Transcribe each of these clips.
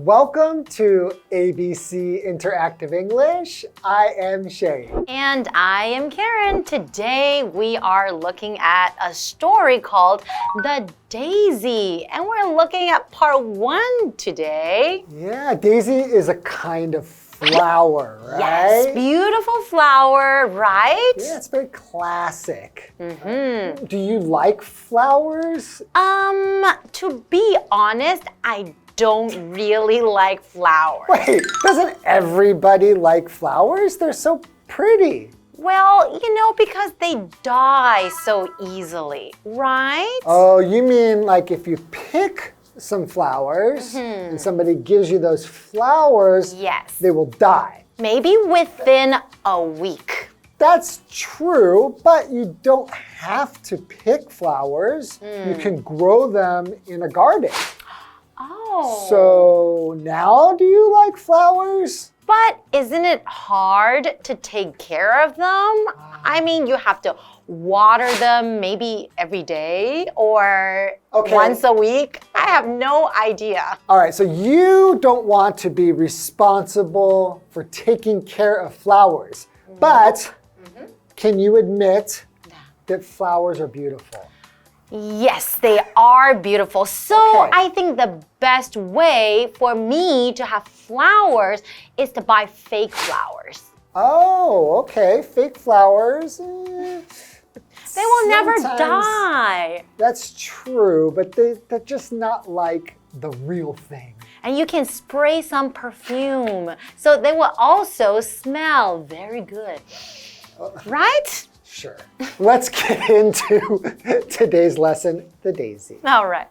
Welcome to ABC Interactive English. I am Shane. And I am Karen. Today we are looking at a story called The Daisy. And we're looking at part 1 today. Yeah, daisy is a kind of flower, right? Yes, beautiful flower, right? Yeah, it's very classic. Do you like flowers? To be honest, I don't really like flowers. Wait, doesn't everybody like flowers? They're so pretty. Well, because they die so easily, right? Oh, you mean like if you pick some flowers and somebody gives you those flowers, Yes. they will die. Maybe within a week. That's true, but you don't have to pick flowers. You can grow them in a garden. Oh. So now do you like flowers? But isn't it hard to take care of them? I mean, you have to water them maybe every day or once a week. I have no idea. All right, so you don't want to be responsible for taking care of flowers, but can you admit that flowers are beautiful? Yes, they are beautiful. So I think the best way for me to have flowers is to buy fake flowers. Oh, okay, fake flowers. They will never die. That's true, but they're just not like the real thing. And you can spray some perfume, so they will also smell very good. Right? Sure. Let's get into today's lesson, the daisy. All right.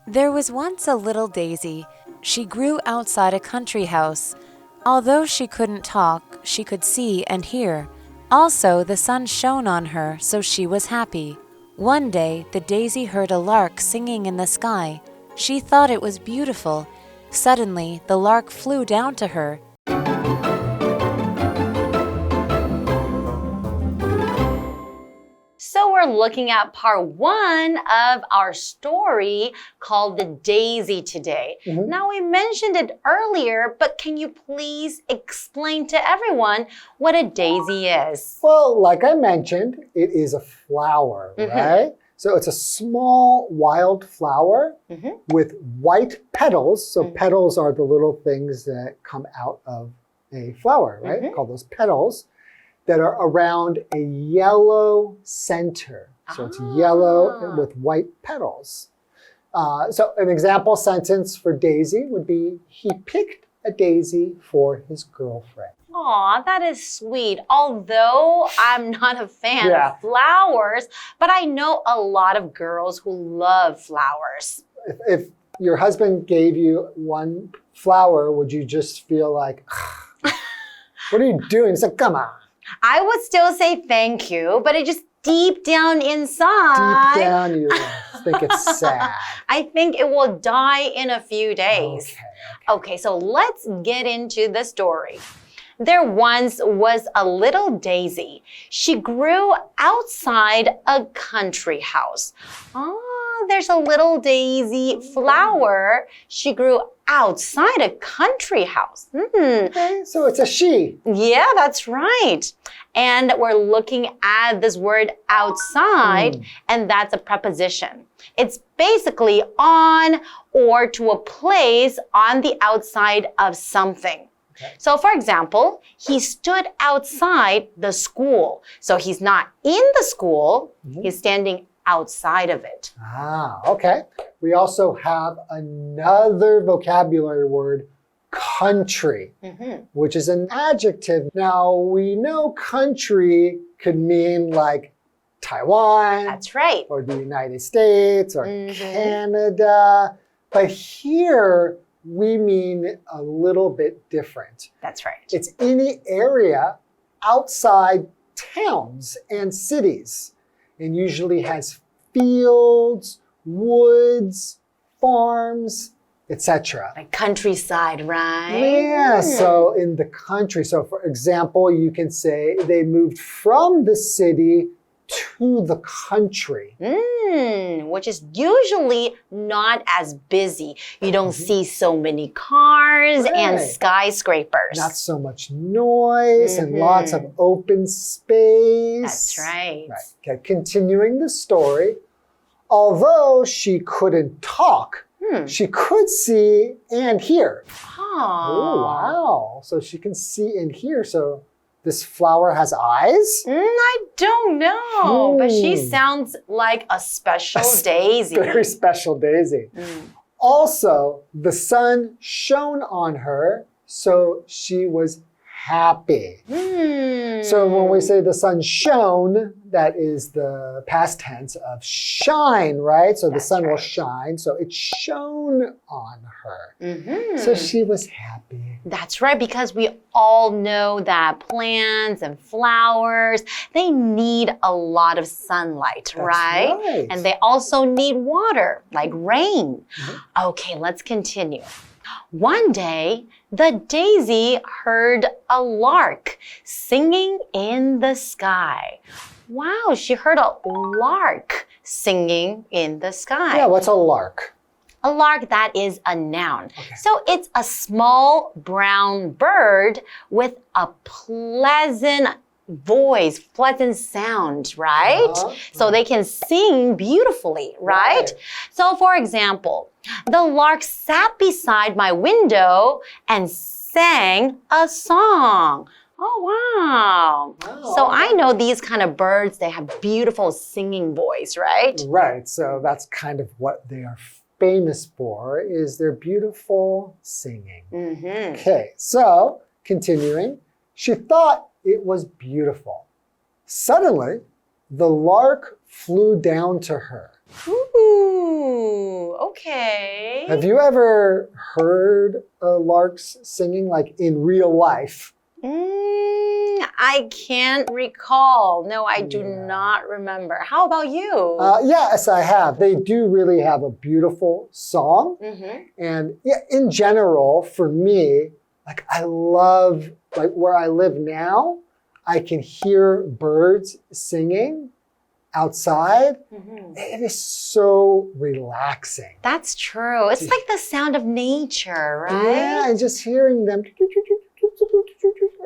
There was once a little daisy. She grew outside a country house. Although she couldn't talk, she could see and hear. Also, the sun shone on her, so she was happy. One day, the daisy heard a lark singing in the sky. She thought it was beautiful. Suddenly, the lark flew down to her. So we're looking at part 1 of our story called The Daisy today. Now we mentioned it earlier, but can you please explain to everyone what a daisy is? Well, like I mentioned, it is a flower, right? So it's a small wild flower with white petals. So petals are the little things that come out of a flower, right? Call those petals that are around a yellow center. So it's yellow with white petals. So an example sentence for daisy would be, he picked a daisy for his girlfriend. Aw, that is sweet. Although I'm not a fan of flowers, but I know a lot of girls who love flowers. If your husband gave you one flower, would you just feel like, what are you doing? It's like, come on. I would still say thank you, but it just deep down inside. Deep down, you think it's sad. I think it will die in a few days. Okay, so let's get into the story. There once was a little daisy. She grew outside a country house. There's a little daisy flower. She grew outside a country house. Okay, so it's a she. Yeah, that's right. And we're looking at this word outside, and that's a preposition. It's basically on or to a place on the outside of something. So for example, he stood outside the school. So he's not in the school, he's standing outside of it. Okay. We also have another vocabulary word, country, which is an adjective. Now, we know country could mean like Taiwan. That's right. Or the United States or Canada. But here, we mean a little bit different. That's right. It's any area outside towns and cities, and usually has fields, woods, farms, etc. Like countryside, right? Yeah, so in the country. So for example, you can say they moved from the city to the country. Which is usually not as busy. You don't see so many cars and skyscrapers. Not so much noise and lots of open space. That's right. Okay, continuing the story. Although she couldn't talk, she could see and hear. Oh, wow. So she can see and hear. So this flower has eyes? I don't know, but she sounds like a special daisy. Very special daisy. Also, the sun shone on her, so she was happy. So when we say the sun shone, that is the past tense of shine, right? So the sun will shine, so it shone on her. So she was happy. That's right, because we all know that plants and flowers, they need a lot of sunlight, right? And they also need water, like rain. Okay, let's continue. One day, the daisy heard a lark singing in the sky. Wow, she heard a lark singing in the sky. Yeah, what's a lark? A lark, that is a noun. So it's a small brown bird with a pleasant voice, pleasant sound, right? So they can sing beautifully, right? So for example, the lark sat beside my window and sang a song. Oh, wow. So I know these kind of birds, they have beautiful singing voice, right? Right, so that's kind of what they are famous for, is their beautiful singing. Okay, so continuing, she thought it was beautiful. Suddenly, the lark flew down to her. Ooh, okay. Have you ever heard larks singing, like in real life? I can't recall. No, I do not remember. How about you? Yes, I have. They do really have a beautiful song. And yeah, in general, for me, like I love, like where I live now, I can hear birds singing outside. It is so relaxing. That's true. It's like the sound of nature, right? Yeah, and just hearing them.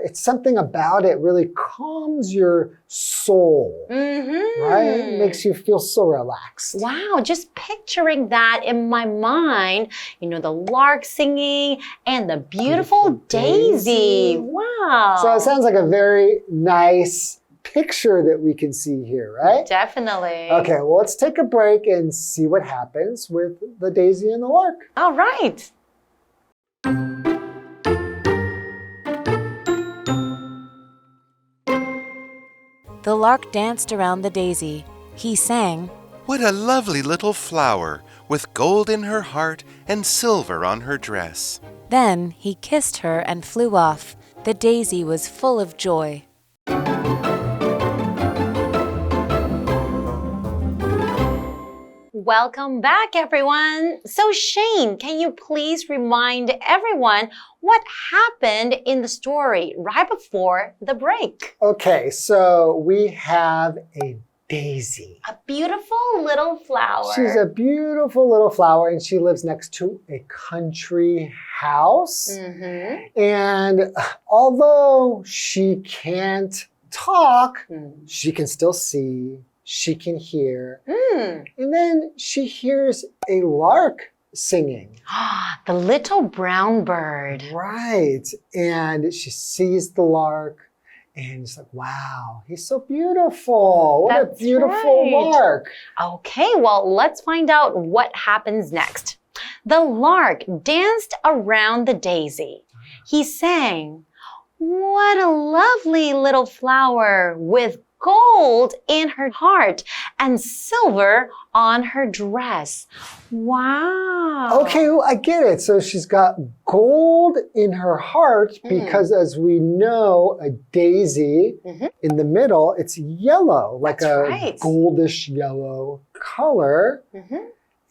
It's something about it really calms your soul, right? It makes you feel so relaxed. Wow, just picturing that in my mind, you know, the lark singing and the beautiful daisy. Wow. So it sounds like a very nice picture that we can see here, right? Definitely. Okay, well, let's take a break and see what happens with the daisy and the lark. All right. The lark danced around the daisy. He sang, "What a lovely little flower, with gold in her heart and silver on her dress." Then he kissed her and flew off. The daisy was full of joy. Welcome back, everyone. So Shane, can you please remind everyone what happened in the story right before the break? Okay, so we have a daisy. A beautiful little flower. She's a beautiful little flower, and she lives next to a country house. And although she can't talk, she can still see. She can hear. And then she hears a lark singing. The little brown bird. Right. And she sees the lark and it's like, wow, he's so beautiful. What a beautiful lark. Okay, well, let's find out what happens next. The lark danced around the daisy. He sang, "What a lovely little flower with gold in her heart and silver on her dress." Wow. Okay, well, I get it. So she's got gold in her heart because, as we know, a daisy in the middle, it's yellow, like a goldish yellow color.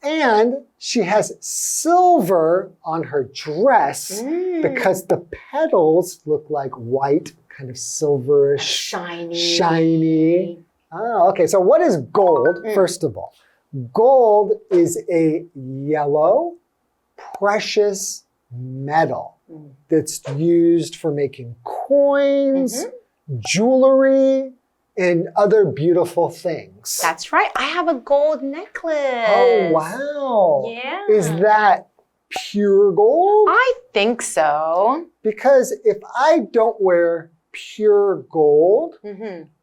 And she has silver on her dress because the petals look like white, kind of silverish, shiny. Oh, okay. So what is gold, first of all? Gold is a yellow, precious metal that's used for making coins, jewelry, and other beautiful things. That's right. I have a gold necklace. Oh, wow. Yeah. Is that pure gold? I think so. Because if I don't wear pure gold,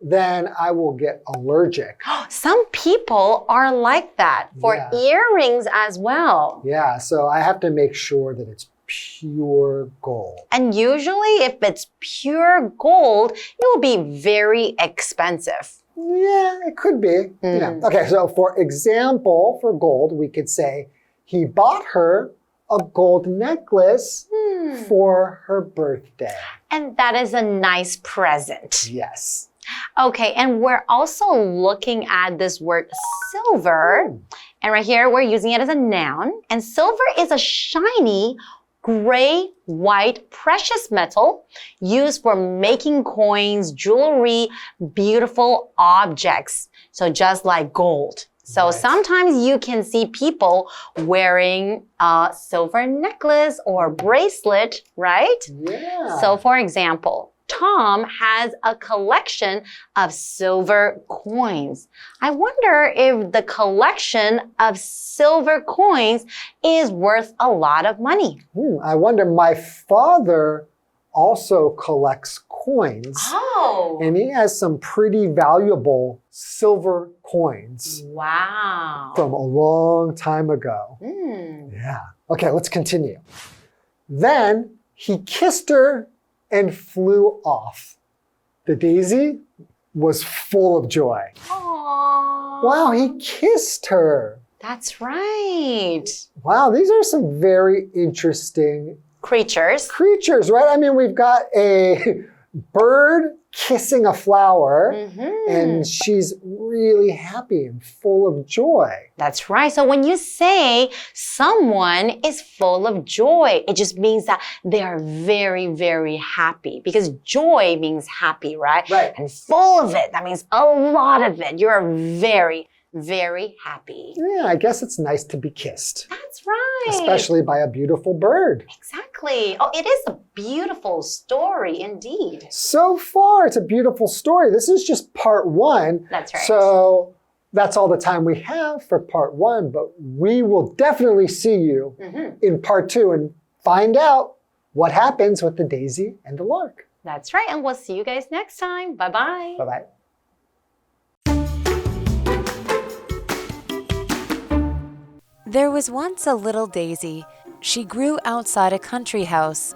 then I will get allergic. Some people are like that for earrings as well. Yeah, so I have to make sure that it's pure gold. And usually if it's pure gold, it will be very expensive. Yeah, it could be. Yeah. Okay, so for example, for gold, we could say, he bought her a gold necklace for her birthday. And that is a nice present. Yes. Okay, and we're also looking at this word silver. And right here, we're using it as a noun. And silver is a shiny, gray, white, precious metal used for making coins, jewelry, beautiful objects. So just like gold. So sometimes you can see people wearing a silver necklace or bracelet, right? Yeah. So for example, Tom has a collection of silver coins. I wonder if the collection of silver coins is worth a lot of money. I wonder, my father also collects coins. Oh. And he has some pretty valuable silver coins. Wow. From a long time ago. Yeah. Okay, let's continue. Then he kissed her and flew off. The daisy was full of joy. Aww. Wow, he kissed her. That's right. Wow, these are some very interesting creatures, right? I mean, we've got a bird kissing a flower, and she's really happy and full of joy. That's right. So when you say someone is full of joy, it just means that they are very, very happy, because joy means happy, right? Right. And full of it, that means a lot of it. You're very, very happy. Yeah, I guess it's nice to be kissed. That's right. Especially by a beautiful bird. Exactly. Oh, it is a beautiful story indeed. So far, it's a beautiful story. This is just part 1. That's right. So that's all the time we have for part 1, but we will definitely see you in part 2 and find out what happens with the daisy and the lark. That's right. And we'll see you guys next time. Bye-bye. Bye-bye. There was once a little daisy. She grew outside a country house.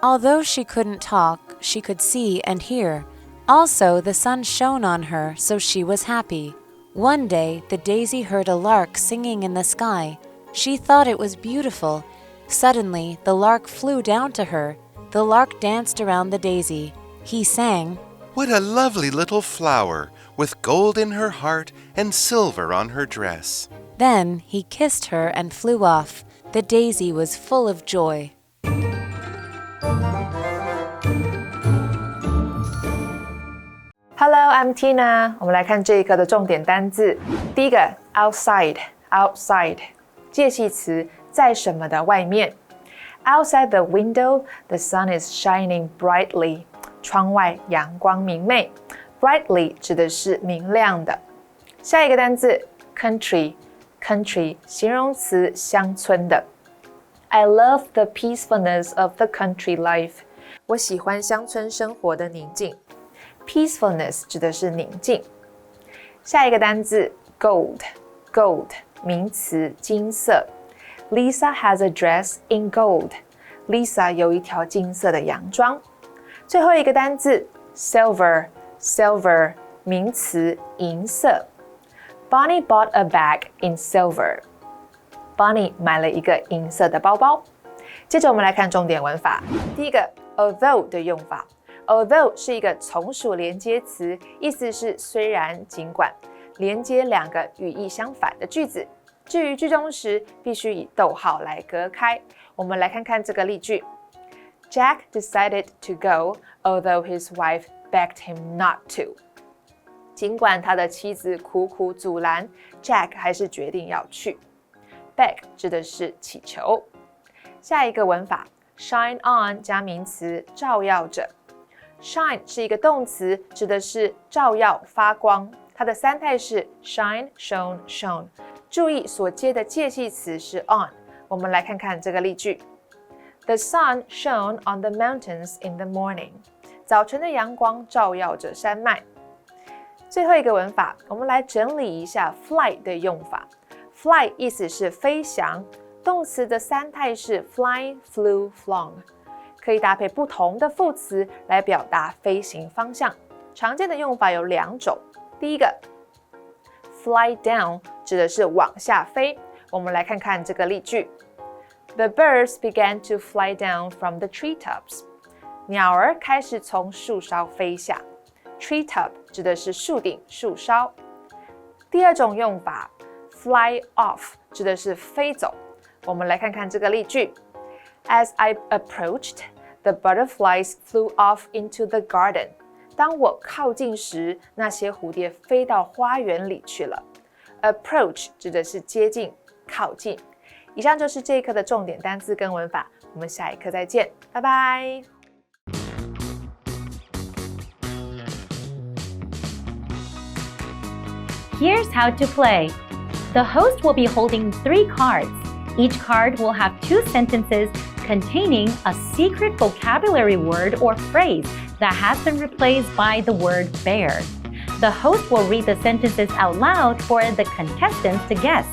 Although she couldn't talk, she could see and hear. Also, the sun shone on her, so she was happy. One day, the daisy heard a lark singing in the sky. She thought it was beautiful. Suddenly, the lark flew down to her. The lark danced around the daisy. He sang, "What a lovely little flower, with gold in her heart and silver on her dress." Then he kissed her and flew off. The daisy was full of joy. Hello, I'm Tina. 我们来看这一课的重点单字。第一个 outside， 介系词，在什么的外面。Outside the window, the sun is shining brightly. 窗外阳光明媚。Brightly 指的是明亮的。下一个单字 country， 形容词，乡村的。I love the peacefulness of the country life. 我喜欢乡村生活的宁静。Peacefulness 指的是宁静。下一个单字 gold， 名词，金色。Lisa has a dress in gold. Lisa 有一条金色的洋装。最后一个单字 silver， 名词，银色。Bonnie bought a bag in silver. Bonnie 买了一个银色的包包。接着我们来看重点文法。第一个 although 的用法。Although 是一个从属连接词，意思是虽然、尽管，连接两个语义相反的句子。至于句中时，必须以逗号来隔开。我们来看看这个例句。Jack decided to go, although his wife begged him not to. 尽管他的妻子苦苦阻拦 ，Jack 还是决定要去。Beg 指的是祈求。下一个文法 ，shine on 加名词，照耀着。Shine 是一个动词，指的是照耀、发光。它的三态是 shine, shone, shone。注意所接的介系词是 on。我们来看看这个例句 ：The sun shone on the mountains in the morning。早晨的阳光照耀着山脉。最后一个文法，我们来整理一下 fly 的用法。Fly 意思是飞翔，动词的三态是 fly, flew, flown。可以搭配不同的副词来表达飞行方向。常见的用法有2种。第一个 ，fly down 指的是往下飞。我们来看看这个例句 ：The birds began to fly down from the treetops。鸟儿开始从树梢飞下。Treetop 指的是树顶、树梢。第二种用法 ，fly off 指的是飞走。我们来看看这个例句。As I approached, the butterflies flew off into the garden. 当我靠近时，那些蝴蝶飞到花园里去了。Approach 指的是接近、靠近。以上就是这一课的重点单字跟文法，我们下一课再见，拜拜。Here's how to play. The host will be holding 3 cards. Each card will have 2 sentences containing a secret vocabulary word or phrase that has been replaced by the word bear. The host will read the sentences out loud for the contestants to guess.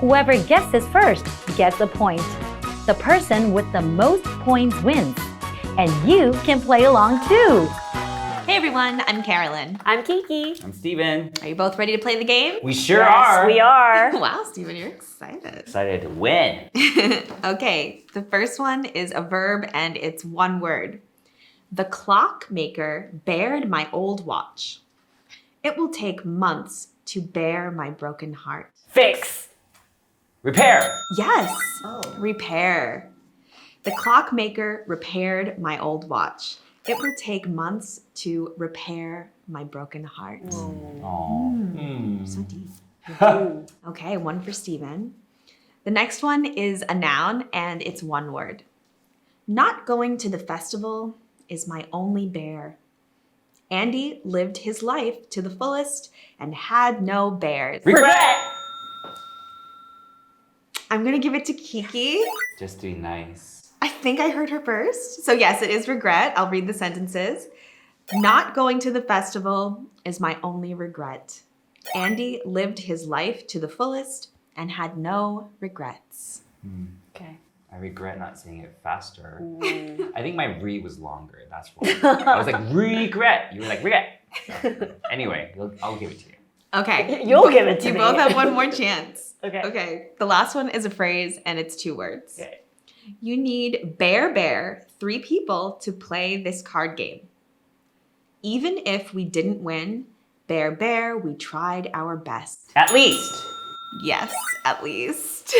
Whoever guesses first gets a point. The person with the most points wins. And you can play along too. Hey everyone, I'm Carolyn. I'm Kiki. I'm Stephen. Are you both ready to play the game? We sure are. We are. Wow, Stephen, you're excited. Excited to win. Okay, the first one is a verb and it's one word. The clockmaker bared my old watch. It will take months to bear my broken heart. Fix. Repair. Yes, repair. The clockmaker repaired my old watch. It will take months to repair my broken heart. So deep. Okay, one for Stephen. The next one is a noun and it's one word. Not going to the festival is my only bear. Andy lived his life to the fullest and had no bears. Regret. I'm gonna give it to Kiki. Just be nice. I think I heard her first. So yes, it is regret. I'll read the sentences. Not going to the festival is my only regret. Andy lived his life to the fullest and had no regrets. Okay. I regret not saying it faster. I think my re was longer. That's why. I was like, regret. You were like, regret. So, anyway, I'll give it to you. Okay. You'll give it to you me. both have one more chance. Okay. Okay. The last one is a phrase and it's 2 words. Okay. You need bear 3 people to play this card game. Even if we didn't win, bear, we tried our best. At least. Yes, at least.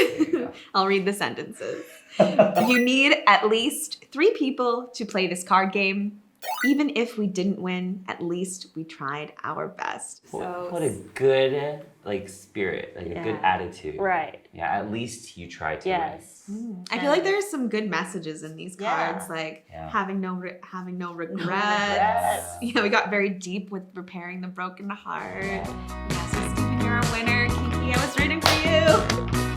I'll read the sentences. You need at least 3 people to play this card game. Even if we didn't win, at least we tried our best. What a good spirit, a good attitude. Right. Yeah, at least you tried to win. I feel like there's some good messages in these cards, having no regrets. Yeah, we got very deep with repairing the broken heart. Yeah, so Stephen, you're a winner. Kiki, I was rooting for you.